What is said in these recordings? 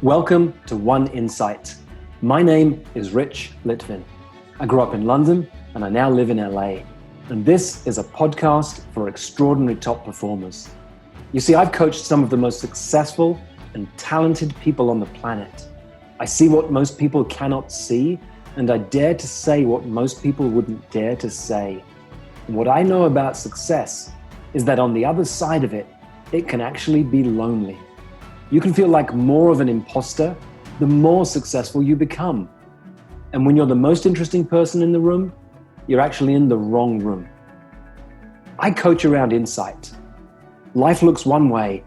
Welcome to One Insight. My name is Litvin. I grew up in London and I now live in LA. And this is a podcast for extraordinary top performers. You see, I've coached some of the most successful and talented people on the planet. I see what most people cannot see, and I dare to say what most people wouldn't dare to say. And what I know about success is that on the other side of it, it can actually be lonely. You can feel like more of an imposter the more successful you become. And when you're the most interesting person in the room, you're actually in the wrong room. I coach around insight. Life looks one way,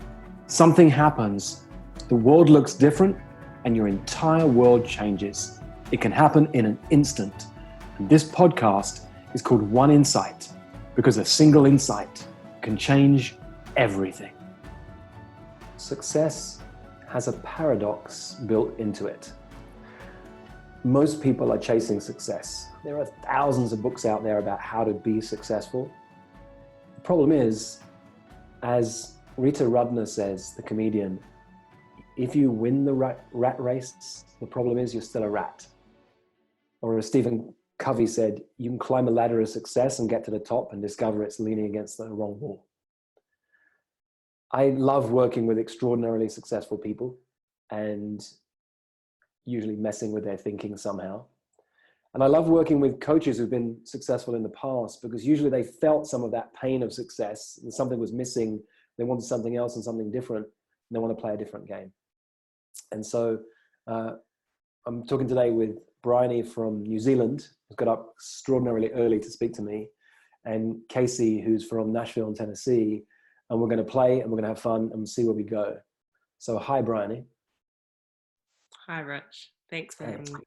something happens, the world looks different, and your entire world changes. It can happen in an instant. And this podcast is called One Insight because a single insight can change everything. Success has a paradox built into it. Most people are chasing success. There are thousands of books out there about how to be successful. The problem is, as Rita Rudner says, the comedian, if you win the rat race, the problem is you're still a rat. Or as Stephen Covey said, you can climb a ladder of success and get to the top and discover it's leaning against the wrong wall. I love working with extraordinarily successful people and usually messing with their thinking somehow. And I love working with coaches who've been successful in the past because usually they felt some of that pain of success and something was missing. They wanted something else and something different, and they want to play a different game. And so I'm talking today with Briony from New Zealand, who's got up extraordinarily early to speak to me, and Kacey, who's from Nashville in Tennessee. And we're going to play and we're going to have fun and see where we go. So hi, Briony. Hi, Rich. Thanks for having me.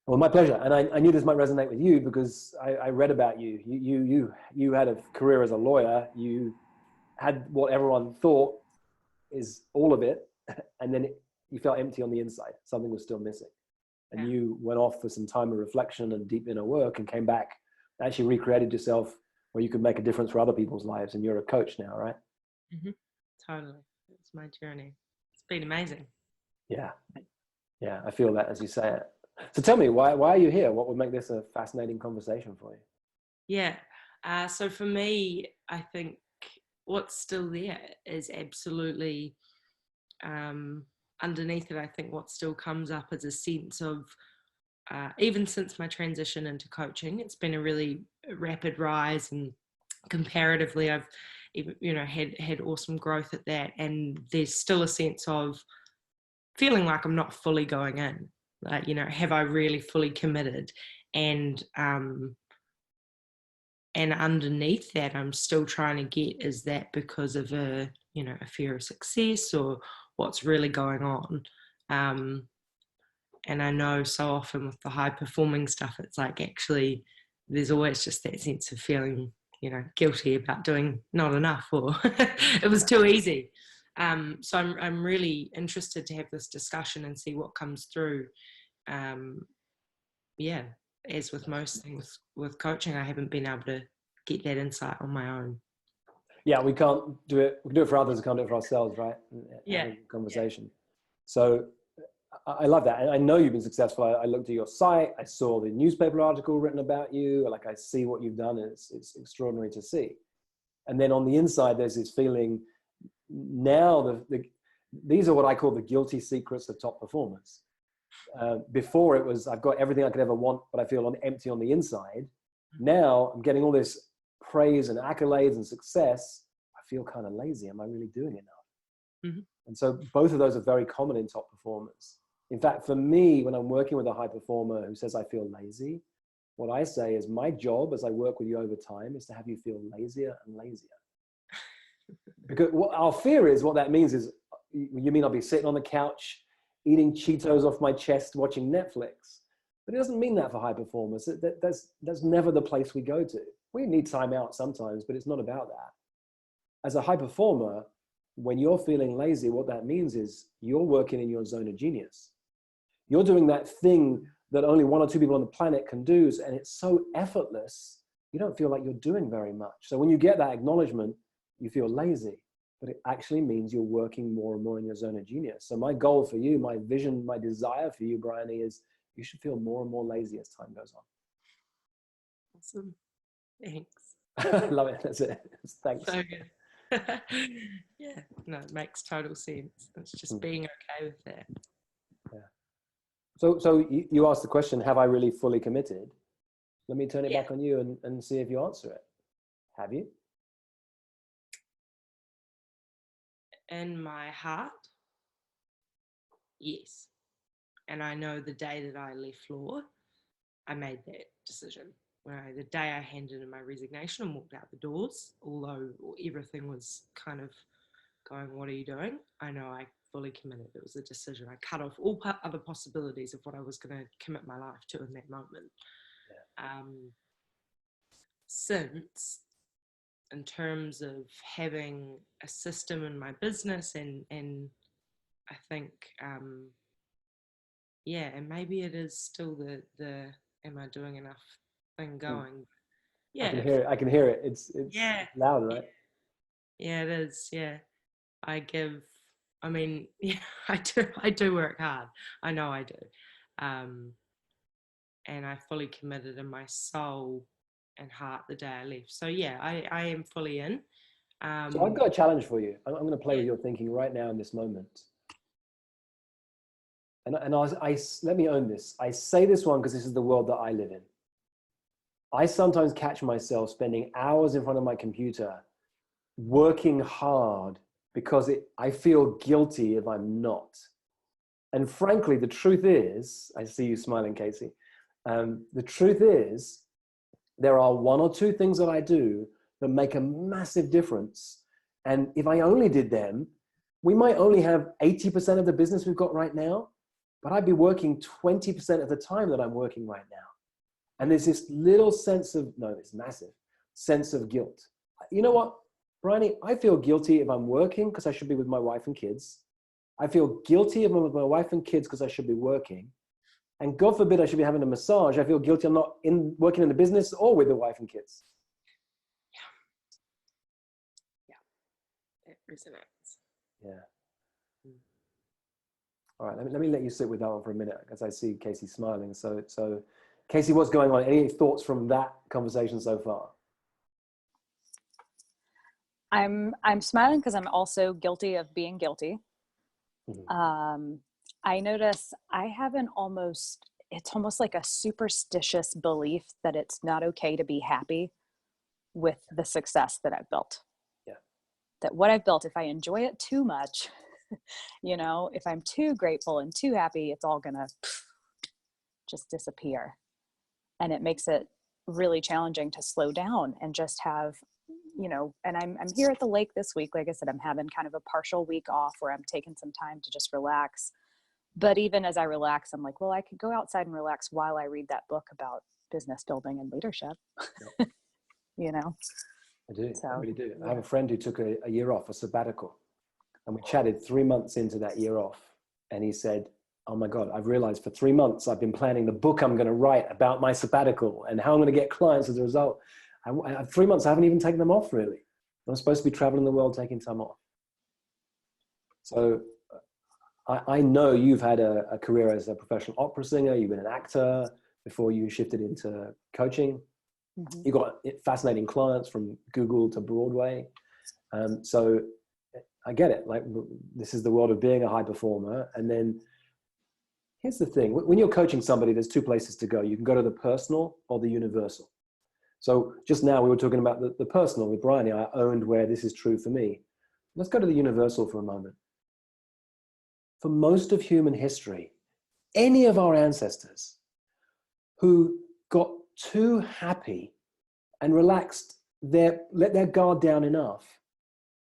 Well, my pleasure. And I knew this might resonate with you because I read about you. You had a career as a lawyer. You had what everyone thought is all of it. And then you felt empty on the inside. Something was still missing. And you went off for some time of reflection and deep inner work and came back, actually recreated yourself where you could make a difference for other people's lives. And you're a coach now, right? Mm-hmm. Totally. It's my journey. It's been amazing. Yeah. Yeah, I feel that as you say it. So tell me, why are you here? What would make this a fascinating conversation for you? Yeah. So for me, I think what's still there is absolutely underneath it. I think what still comes up is a sense of, even since my transition into coaching, it's been a really rapid rise, and comparatively I've had awesome growth at that, and there's still a sense of feeling like I'm not fully going in, like, have I really fully committed? And underneath that I'm still trying to get, is that because of a fear of success, or what's really going on? And I know so often with the high performing stuff, it's like actually there's always just that sense of feeling, guilty about doing not enough, or it was too easy. So I'm really interested to have this discussion and see what comes through. As with most things with coaching, I haven't been able to get that insight on my own. Yeah, we can't do it. We can do it for others, we can't do it for ourselves, right? Yeah. Conversation. Yeah. So I love that. And I know you've been successful. I looked at your site. I saw the newspaper article written about you. Like, I see what you've done. It's extraordinary to see. And then on the inside, there's this feeling now these are what I call the guilty secrets of top performers. Before it was, I've got everything I could ever want, but I feel empty on the inside. Now I'm getting all this praise and accolades and success. I feel kind of lazy. Am I really doing enough? Mm-hmm. And so both of those are very common in top performers. In fact, for me, when I'm working with a high performer who says I feel lazy, what I say is my job as I work with you over time is to have you feel lazier and lazier. Because what our fear is, what that means is, you mean I'll be sitting on the couch, eating Cheetos off my chest, watching Netflix. But it doesn't mean that for high performers. That's never the place we go to. We need time out sometimes, but it's not about that. As a high performer, when you're feeling lazy, what that means is you're working in your zone of genius. You're doing that thing that only one or two people on the planet can do, and it's so effortless, you don't feel like you're doing very much. So when you get that acknowledgement, you feel lazy. but it actually means you're working more and more in your zone of genius. So my goal for you, my vision, my desire for you, Briony, is you should feel more and more lazy as time goes on. Awesome. Thanks. Love it. That's it. Thanks. So good. Yeah, no, it makes total sense. It's just being okay with that. Yeah. So you asked the question, have I really fully committed? Let me turn it back on you and see if you answer it. Have you? In my heart, yes. And I know the day that I left law, I made that decision. The day I handed in my resignation and walked out the doors, although everything was kind of going, what are you doing? I know I fully committed. It was a decision. I cut off all other possibilities of what I was going to commit my life to in that moment. Yeah. Since, in terms of having a system in my business and I think, and maybe it is still the am I doing enough thing going. Yeah, I can hear it. It's loud, right? Yeah, it is. Yeah, I do work hard. I know I do, and I fully committed in my soul and heart the day I left. So yeah, I am fully in. So I've got a challenge for you. I'm going to play with your thinking right now in this moment. And let me own this. I say this one because this is the world that I live in. I sometimes catch myself spending hours in front of my computer, working hard because I feel guilty if I'm not. And frankly, the truth is, I see you smiling, Kacey. The truth is, there are one or two things that I do that make a massive difference. And if I only did them, we might only have 80% of the business we've got right now, but I'd be working 20% of the time that I'm working right now. And there's this little sense of, no, it's massive, sense of guilt. You know what, Briony, I feel guilty if I'm working because I should be with my wife and kids. I feel guilty if I'm with my wife and kids because I should be working. And God forbid I should be having a massage. I feel guilty I'm not working in the business or with the wife and kids. Yeah, it resonates. Yeah. All right, let me let you sit with that one for a minute because I see Kacey smiling. So Kacey, what's going on? Any thoughts from that conversation so far? I'm smiling because I'm also guilty of being guilty. Mm-hmm. I notice I have it's almost like a superstitious belief that it's not okay to be happy with the success that I've built. Yeah. That what I've built, if I enjoy it too much, if I'm too grateful and too happy, it's all gonna just disappear. And it makes it really challenging to slow down and just have, and I'm here at the lake this week. Like I said, I'm having kind of a partial week off where I'm taking some time to just relax. But even as I relax, I'm like, well, I could go outside and relax while I read that book about business building and leadership. Yep. I do. So, I really do. I have a friend who took a year off, a sabbatical. And we chatted 3 months into that year off. And he said, oh my God, I've realized for 3 months, I've been planning the book I'm going to write about my sabbatical and how I'm going to get clients as a result. 3 months, I haven't even taken them off really. I'm supposed to be traveling the world, taking time off. So I know you've had a career as a professional opera singer. You've been an actor before you shifted into coaching. Mm-hmm. You got fascinating clients from Google to Broadway. So I get it. Like, this is the world of being a high performer. And then here's the thing. When you're coaching somebody, there's two places to go. You can go to the personal or the universal. So just now we were talking about the personal with Briony. I owned where this is true for me. Let's go to the universal for a moment. For most of human history, any of our ancestors who got too happy and relaxed, let their guard down enough,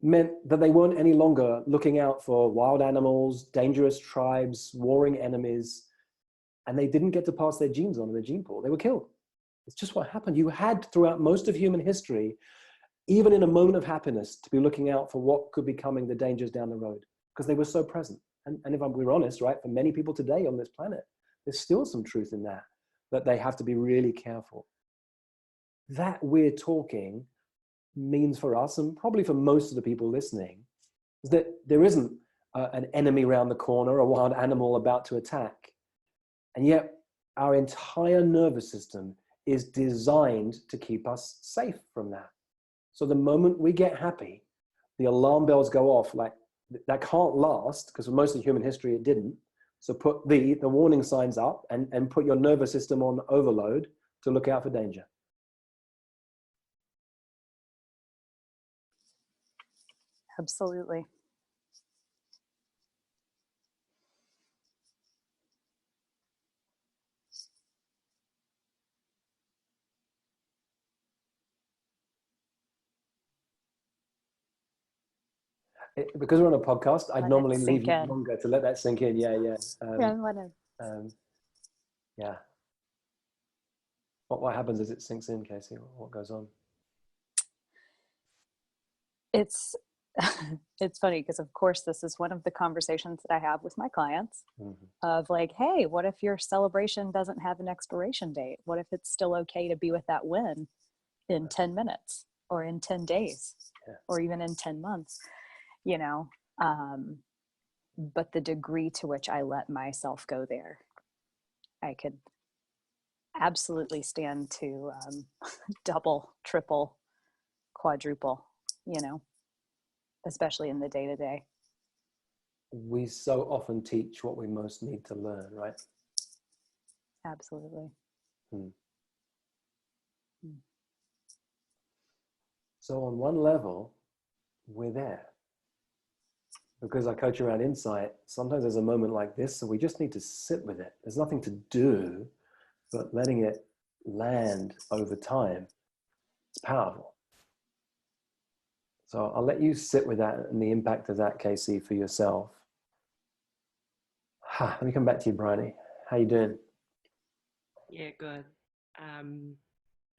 meant that they weren't any longer looking out for wild animals, dangerous tribes, warring enemies, and they didn't get to pass their genes on in the gene pool. They were killed. It's just what happened. You had, throughout most of human history, even in a moment of happiness, to be looking out for what could be coming, the dangers down the road, because they were so present. And if we're honest, right, for many people today on this planet, there's still some truth in that they have to be really careful. That we're talking means for us, and probably for most of the people listening, is that there isn't an enemy around the corner, a wild animal about to attack. And yet our entire nervous system is designed to keep us safe from that. So the moment we get happy, the alarm bells go off. Like, that can't last, because for most of human history it didn't. So put the warning signs up and put your nervous system on overload to look out for danger. Absolutely. Because we're on a podcast, I'd normally leave you in. longer to let that sink in. Yeah. Yeah. What happens as it sinks in, Kacey? What goes on? It's it's funny because, of course, this is one of the conversations that I have with my clients of like, hey, what if your celebration doesn't have an expiration date? What if it's still okay to be with that win in 10 minutes or in 10 days or even in 10 months, you know? But the degree to which I let myself go there, I could absolutely stand to double, triple, quadruple, you know, especially in the day-to-day. We so often teach what we most need to learn, right? Absolutely. So on one level, we're there. Because I coach around insight, sometimes there's a moment like this, so we just need to sit with it. There's nothing to do, but letting it land over time, it's powerful. So I'll let you sit with that and the impact of that, Kacey, for yourself. Let me come back to you, Briony. How you doing? Yeah, good.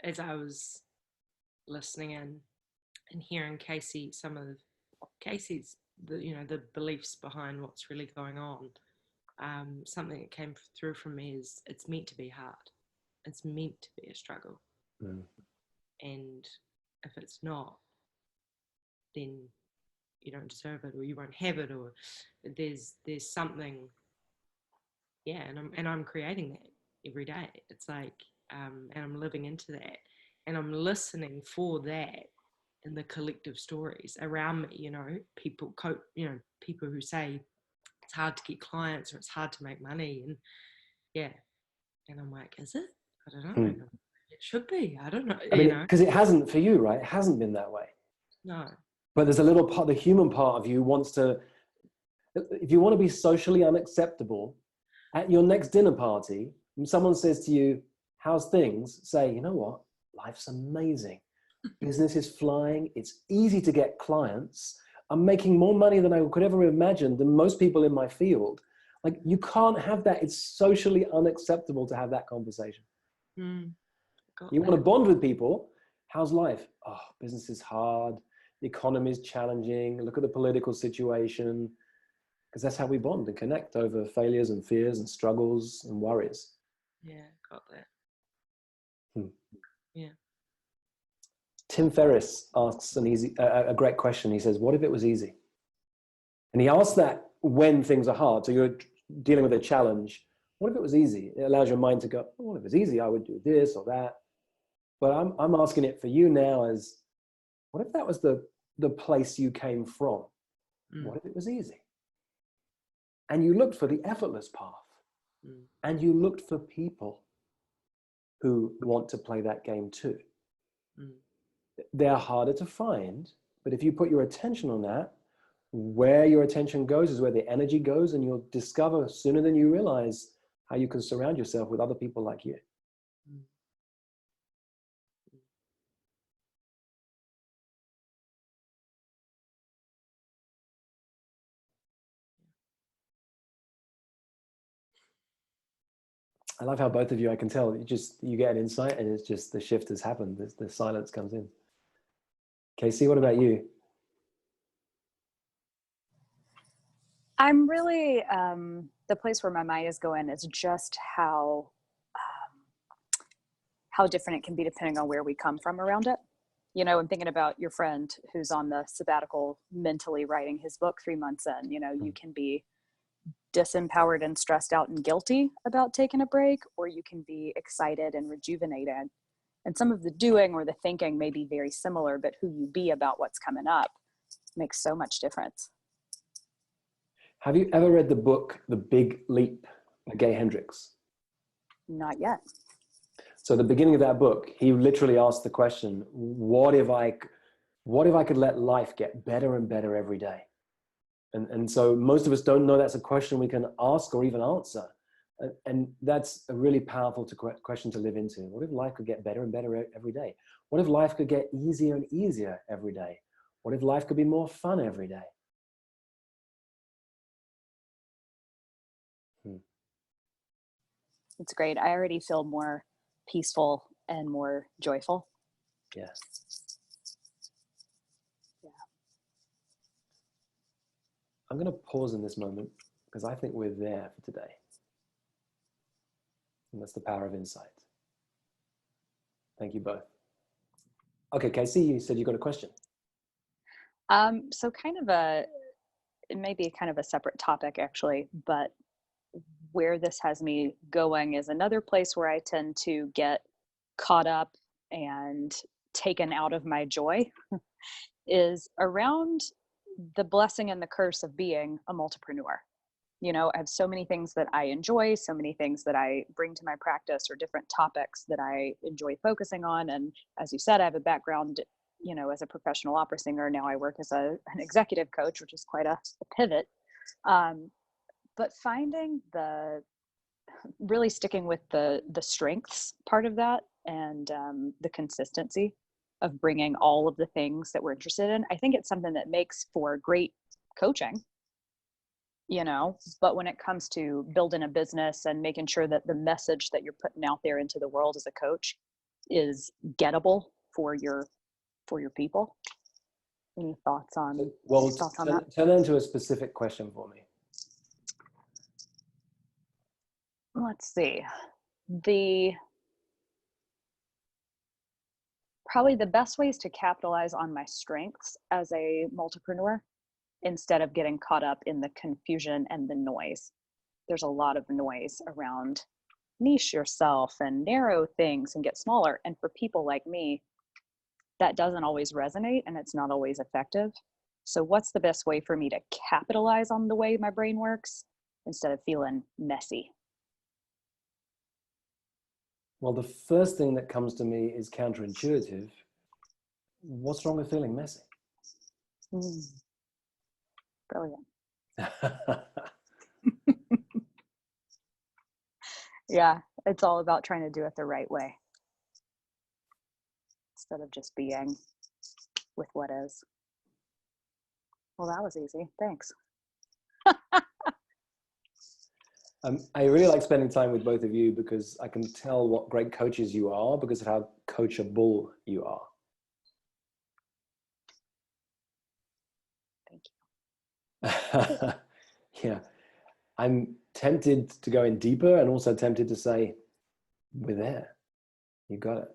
As I was listening in and hearing Kacey, some of Kacey's, the beliefs behind what's really going on, something that came through from me is it's meant to be hard. It's meant to be a struggle. And if it's not, then you don't deserve it, or you won't have it, or there's something, and I'm creating that every day. It's like, and I'm living into that, and I'm listening for that in the collective stories around me, people people who say it's hard to get clients or it's hard to make money, and I'm like, is it? I don't know. It should be. I don't know. I mean, because it hasn't for you, right? It hasn't been that way. No. But there's a little part, the human part of you wants to, if you want to be socially unacceptable at your next dinner party, when someone says to you, how's things? Say, you know what? Life's amazing. Business is flying. It's easy to get clients. I'm making more money than I could ever imagine than most people in my field. Like, you can't have that. It's socially unacceptable to have that conversation. You want to bond with people. How's life? Oh, business is hard. The economy is challenging. Look at the political situation. Because that's how we bond and connect over failures and fears and struggles and worries. Yeah, got that. Yeah. Tim Ferriss asks a great question. He says, what if it was easy? And he asks that when things are hard. So you're dealing with a challenge. What if it was easy? It allows your mind to go, oh, what if it was easy? I would do this or that. But I'm asking it for you now as, what if that was the place you came from? What if it was easy? And you looked for the effortless path. And you looked for people who want to play that game too. They're harder to find, but if you put your attention on that, where your attention goes is where the energy goes, and you'll discover sooner than you realize how you can surround yourself with other people like you. I love how both of you, I can tell, you get an insight and it's just the shift has happened. The silence comes in. Kacey, what about you? I'm really, the place where my mind is going is just how different it can be depending on where we come from around it. You know, I'm thinking about your friend who's on the sabbatical mentally writing his book 3 months in. You know, you can be disempowered and stressed out and guilty about taking a break, or you can be excited and rejuvenated. And some of the doing or the thinking may be very similar, but who you be about what's coming up makes so much difference. Have you ever read the book, The Big Leap by Gay Hendricks? Not yet. So the beginning of that book, he literally asked the question, what if I could let life get better and better every day? And so most of us don't know that's a question we can ask or even answer. And that's a really powerful question to live into. What if life could get better and better every day? What if life could get easier and easier every day? What if life could be more fun every day? It's great. I already feel more peaceful and more joyful. Yeah. Yeah. I'm going to pause in this moment because I think we're there for today. And that's the power of insight. Thank you both. Okay, Kacey, you said you got a question. So it may be kind of a separate topic actually, but where this has me going is another place where I tend to get caught up and taken out of my joy is around the blessing and the curse of being a multipreneur. You know, I have so many things that I enjoy, so many things that I bring to my practice or different topics that I enjoy focusing on. And as you said, I have a background, you know, as a professional opera singer. Now I work as an executive coach, which is quite a pivot. But finding really sticking with the strengths part of that and the consistency of bringing all of the things that we're interested in, I think it's something that makes for great coaching, you know, but when it comes to building a business and making sure that the message that you're putting out there into the world as a coach is gettable for your people. Any thoughts on that? Turn into a specific question for me. Let's see. Probably the best ways to capitalize on my strengths as a multipreneur instead of getting caught up in the confusion and the noise. There's a lot of noise around niche yourself and narrow things and get smaller. And for people like me, that doesn't always resonate and it's not always effective. So what's the best way for me to capitalize on the way my brain works instead of feeling messy? Well, the first thing that comes to me is counterintuitive. What's wrong with feeling messy? Brilliant. Yeah, it's all about trying to do it the right way instead of just being with what is. Well, that was easy. Thanks. I really like spending time with both of you because I can tell what great coaches you are because of how coachable you are. Thank you. Yeah. I'm tempted to go in deeper and also tempted to say, we're there. You got it.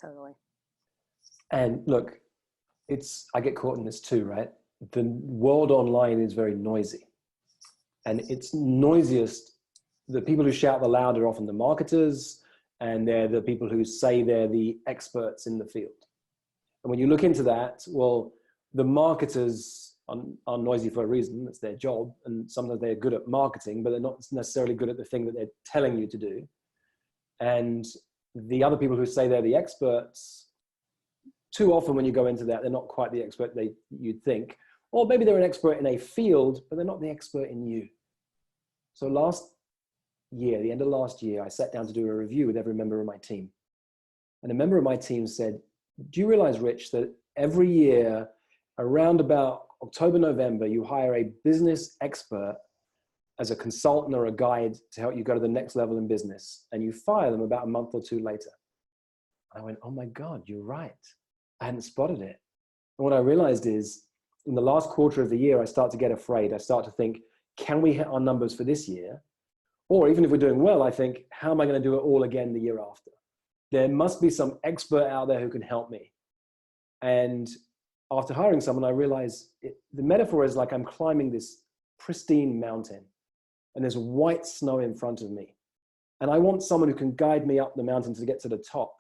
Totally. And look, I get caught in this too, right? The world online is very noisy, and it's noisiest. The people who shout the loud are often the marketers, and they're the people who say they're the experts in the field. And when you look into that, well, the marketers are noisy for a reason. That's their job. And sometimes they're good at marketing, but they're not necessarily good at the thing that they're telling you to do. And the other people who say they're the experts, too often when you go into that, they're not quite the expert you'd think. Or maybe they're an expert in a field, but they're not the expert in you. So last year, the end of last year, I sat down to do a review with every member of my team. And a member of my team said, do you realize, Rich, that every year around about October, November, you hire a business expert as a consultant or a guide to help you go to the next level in business, and you fire them about a month or two later. I went, oh my God, you're right. I hadn't spotted it. And what I realized is in the last quarter of the year, I start to get afraid. I start to think, can we hit our numbers for this year? Or even if we're doing well, I think, how am I going to do it all again the year after? there must be some expert out there who can help me. And after hiring someone, I realized the metaphor is like I'm climbing this pristine mountain and there's white snow in front of me. And I want someone who can guide me up the mountain to get to the top.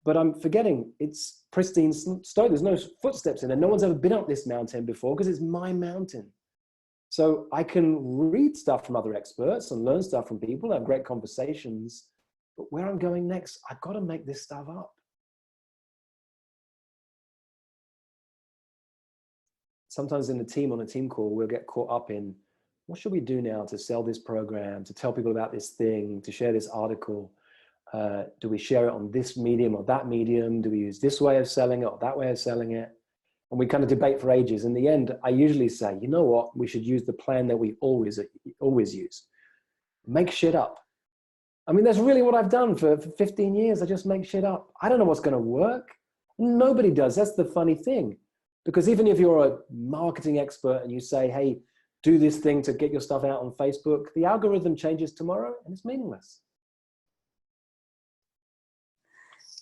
But I'm forgetting it's pristine snow. There's no footsteps in it. No one's ever been up this mountain before because it's my mountain. So I can read stuff from other experts and learn stuff from people, have great conversations. But where I'm going next, I've got to make this stuff up. Sometimes in the team, on a team call, we'll get caught up in what should we do now to sell this program, to tell people about this thing, to share this article. Do we share it on this medium or that medium? Do we use this way of selling it or that way of selling it? And we kind of debate for ages. In the end, I usually say, you know what? We should use the plan that we always use. Make shit up. I mean, that's really what I've done for 15 years. I just make shit up. I don't know what's going to work. Nobody does. That's the funny thing. Because even if you're a marketing expert and you say, hey, do this thing to get your stuff out on Facebook, the algorithm changes tomorrow and it's meaningless.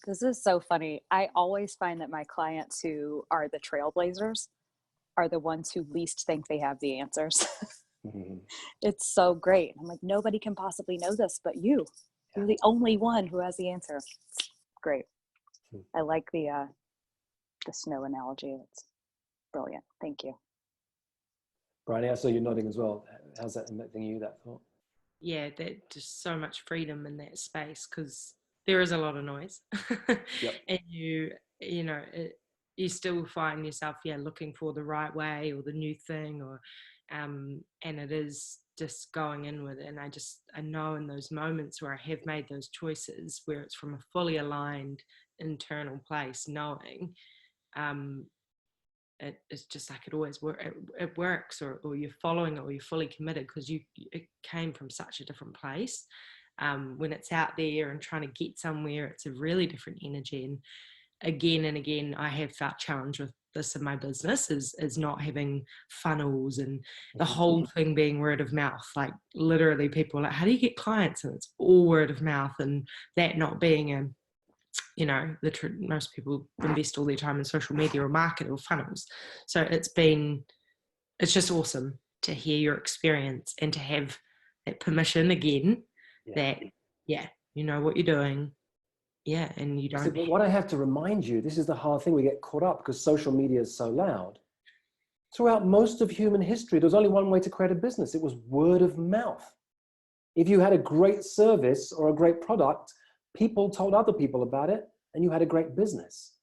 This is so funny. I always find that my clients who are the trailblazers are the ones who least think they have the answers. Mm-hmm. It's so great. I'm like, nobody can possibly know this but you. You're the only one who has the answer. It's great. I like the snow analogy. It's brilliant. Thank you. Briony, I saw you nodding as well. How's that impacting you, that thought? Yeah, that just so much freedom in that space, because there is a lot of noise. Yep. And you know, you still find yourself, looking for the right way or the new thing, or and it is just going inward. And I know in those moments where I have made those choices, where it's from a fully aligned internal place, knowing it's just like it always it works, or you're following it, or you're fully committed because it came from such a different place. When it's out there and trying to get somewhere, it's a really different energy. And again, I have felt challenged with this in my business is not having funnels and the whole thing being word of mouth. Like literally people are like, how do you get clients? And it's all word of mouth, and that not being most people invest all their time in social media or market or funnels. So it's just awesome to hear your experience and to have that permission again that, you know what you're doing. Yeah. And you don't. But what I have to remind you, this is the hard thing. We get caught up because social media is so loud. Throughout most of human history, there was only one way to create a business. It was word of mouth. If you had a great service or a great product, people told other people about it and you had a great business.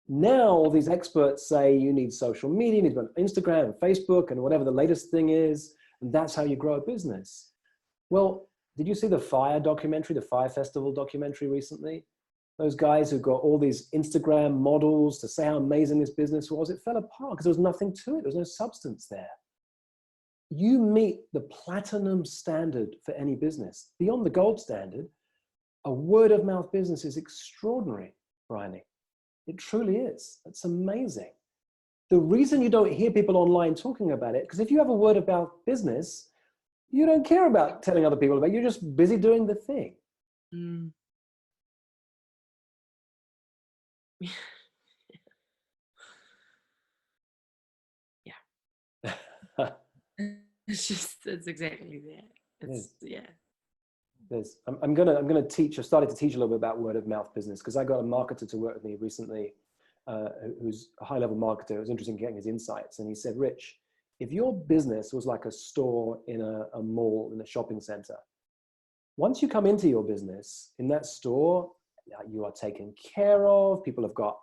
Now all these experts say you need social media, you need Instagram and Facebook and whatever the latest thing is, and that's how you grow a business. Well, did you see the Fire documentary, the Fire Festival documentary recently? Those guys who got all these Instagram models to say how amazing this business was, it fell apart because there was nothing to it. There was no substance there. You meet the platinum standard for any business. Beyond the gold standard, a word of mouth business is extraordinary, Briony. It truly is. It's amazing. The reason you don't hear people online talking about it, because if you have a word of mouth business, you don't care about telling other people about it. You're just busy doing the thing. Mm. Yeah. It's exactly that. I'm gonna teach. I started to teach a little bit about word of mouth business because I got a marketer to work with me recently, who's a high level marketer. It was interesting getting his insights, and he said, "Rich, if your business was like a store in a mall, in a shopping center, once you come into your business in that store, you are taken care of. People have got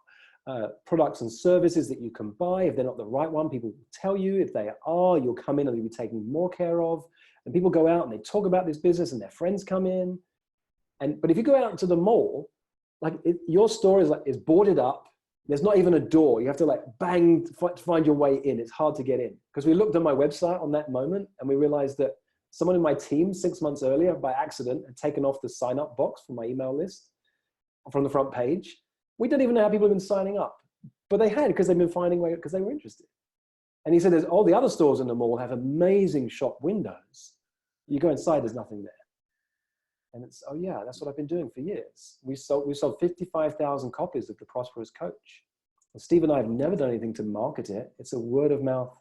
products and services that you can buy. If they're not the right one, people will tell you. If they are, you'll come in and you'll be taken more care of. And people go out and they talk about this business and their friends come in. But if you go out into the mall, your store is boarded up. There's not even a door. You have to bang to find your way in. It's hard to get in. Because we looked at my website on that moment and we realized that someone in my team 6 months earlier by accident had taken off the sign up box from my email list from the front page. We don't even know how people have been signing up, but they had because they've been finding a way because they were interested. And he said, there's all the other stores in the mall have amazing shop windows. You go inside, there's nothing there. And it's, oh yeah, that's what I've been doing for years. We sold 55,000 copies of The Prosperous Coach. And Steve and I have never done anything to market it. It's a word of mouth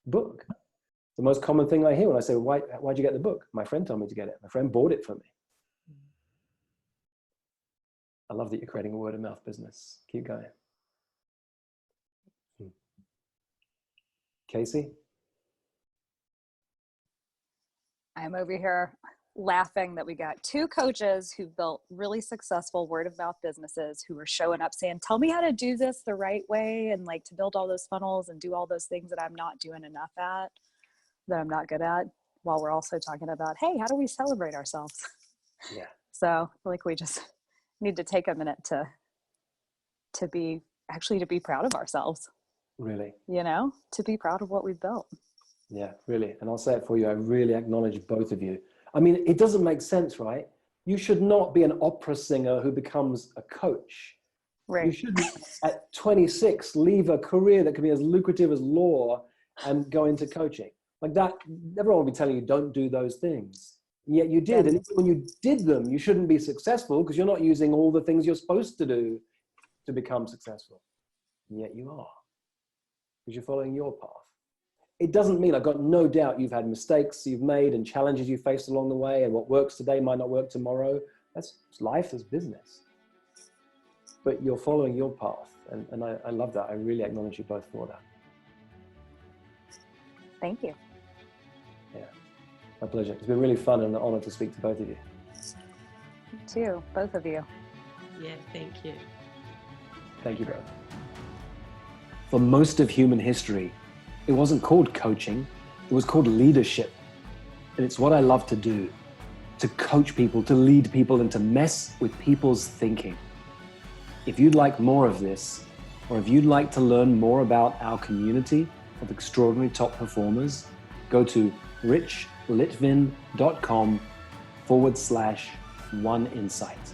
book. The most common thing I hear when I say, why'd you get the book? My friend told me to get it. My friend bought it for me. I love that you're creating a word of mouth business. Keep going. Kacey? I'm over here laughing that we got two coaches who built really successful word of mouth businesses who were showing up saying, tell me how to do this the right way, and like to build all those funnels and do all those things that I'm not doing enough at, that I'm not good at, while we're also talking about, hey, how do we celebrate ourselves? Yeah. So I feel like we just need to take a minute to be proud of ourselves. Really? You know, to be proud of what we've built. Yeah, really. And I'll say it for you. I really acknowledge both of you. I mean, it doesn't make sense, right? You should not be an opera singer who becomes a coach. Right. You shouldn't, at 26, leave a career that could be as lucrative as law and go into coaching. Like that, everyone will be telling you, don't do those things. And yet you did. And when you did them, you shouldn't be successful because you're not using all the things you're supposed to do to become successful. And yet you are, because you're following your path. It doesn't mean, I've got no doubt you've had mistakes you've made and challenges you faced along the way, and what works today might not work tomorrow. That's life as business. But you're following your path. And I love that. I really acknowledge you both for that. Thank you. Yeah, my pleasure. It's been really fun and an honor to speak to both of you. You too, both of you. Yeah, thank you. Thank you both. For most of human history, it wasn't called coaching, it was called leadership. And it's what I love to do, to coach people, to lead people, and to mess with people's thinking. If you'd like more of this, or if you'd like to learn more about our community of extraordinary top performers, go to richlitvin.com/oneinsight.